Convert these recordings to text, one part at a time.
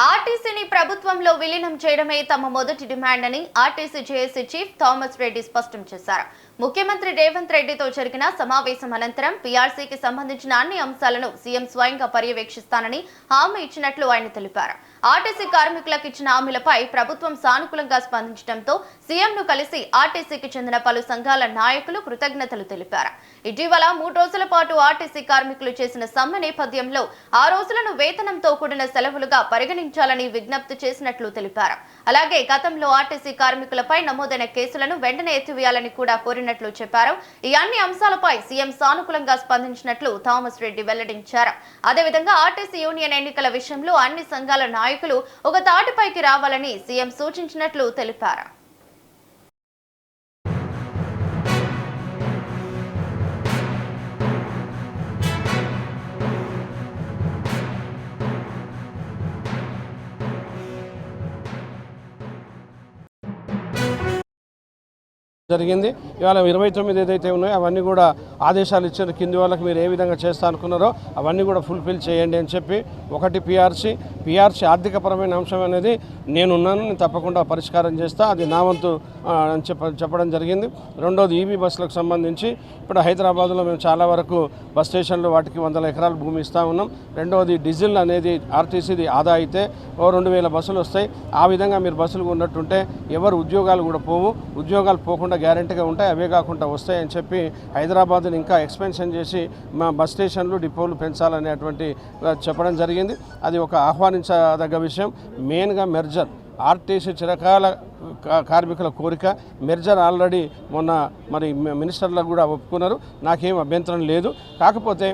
ఆర్టీసీని ప్రభుత్వంలో విలీనం చేయడమే తమ మొదటి డిమాండ్ అని RTC JAC chief Thomas Reddy స్పష్టం చేశారు. ముఖ్యమంత్రి రేవంత్ రెడ్డితో జరిగిన సమావేశం అనంతరం పీఆర్సీకి సంబంధించిన అన్ని అంశాలను సీఎం స్వయంగా పర్యవేక్షిస్తానని హామీ ఇచ్చినట్లు ఆయన తెలిపారు. ఆర్టీసీ కార్మికులకు ఇచ్చిన హామీలపై ప్రభుత్వం సానుకూలంగా స్పందించడంతో సీఎంను కలిసి ఆర్టీసీకి చెందిన పలు సంఘాల నాయకులు కృతజ్ఞతలు తెలిపారు. ఇటీవల 3 రోజుల పాటు ఆర్టీసీ కార్మికులు చేసిన సమ్మె నేపథ్యంలో ఆ రోజులను వేతనంతో కూడిన సెలవులుగా పరిగణించాలని విజ్ఞప్తి చేసినట్లు తెలిపారు. అలాగే గతంలో ఆర్టీసీ కార్మికులపై నమోదైన కేసులను వెంటనే ఎత్తివేయాలని కూడా కోరినట్లు చెప్పారు. ఈ అన్ని అంశాలపై సీఎం సానుకూలంగా స్పందించినట్లు థామస్ రెడ్డి వెల్లడించారు. అదేవిధంగా ఆర్టీసీ యూనియన్ ఎన్నికల విషయంలో అన్ని సంఘాల నాయకులు ఒక తాటిపైకి రావాలని సీఎం సూచించినట్లు తెలిపారు. జరిగింది. ఇవాళ 29 ఏదైతే ఉన్నాయో అవన్నీ కూడా ఆదేశాలు ఇచ్చారు. కింది వాళ్ళకి మీరు ఏ విధంగా చేస్తా అనుకున్నారో అవన్నీ కూడా ఫుల్ఫిల్ చేయండి అని చెప్పి, ఒకటి పీఆర్సీ ఆర్థికపరమైన అంశం అనేది నేను తప్పకుండా పరిష్కారం చేస్తా, అది నా వంతు అని చెప్పడం జరిగింది. రెండోది ఈవీ బస్సులకు సంబంధించి ఇప్పుడు హైదరాబాద్లో మేము చాలా వరకు బస్ స్టేషన్లు వాటికి 100 ఎకరాల భూమి ఇస్తూ ఉన్నాం. రెండవది డీజిల్ అనేది ఆర్టీసీది ఆదా అయితే 2000 బస్సులు వస్తాయి. ఆ విధంగా మీరు బస్సులు ఉన్నట్టుంటే ఎవరు ఉద్యోగాలు కూడా పోవు, ఉద్యోగాలు పోకుండా గ్యారెంటీగా ఉంటాయి, అవే కాకుండా వస్తాయని చెప్పి హైదరాబాద్ని ఇంకా ఎక్స్పెన్షన్ చేసి మా బస్ స్టేషన్లు డిపోలు పెంచాలనేటువంటి చెప్పడం జరిగింది. అది ఒక ఆహ్వానించదగ్గ విషయం. మెయిన్గా మెర్జర్, ఆర్టీసీ చిరకాల కార్మికుల కోరిక మెర్జర్ ఆల్రెడీ మొన్న మినిస్టర్లకు కూడా ఒప్పుకున్నారు. నాకేం అభ్యంతరం లేదు. కాకపోతే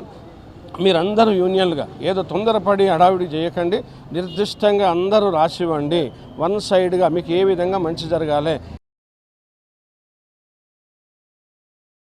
మీరందరూ యూనియన్లుగా ఏదో తొందరపడి హడావిడి చేయకండి, నిర్దిష్టంగా అందరూ రాసివ్వండి. వన్ సైడ్గా మీకు ఏ విధంగా మంచి జరగాలి.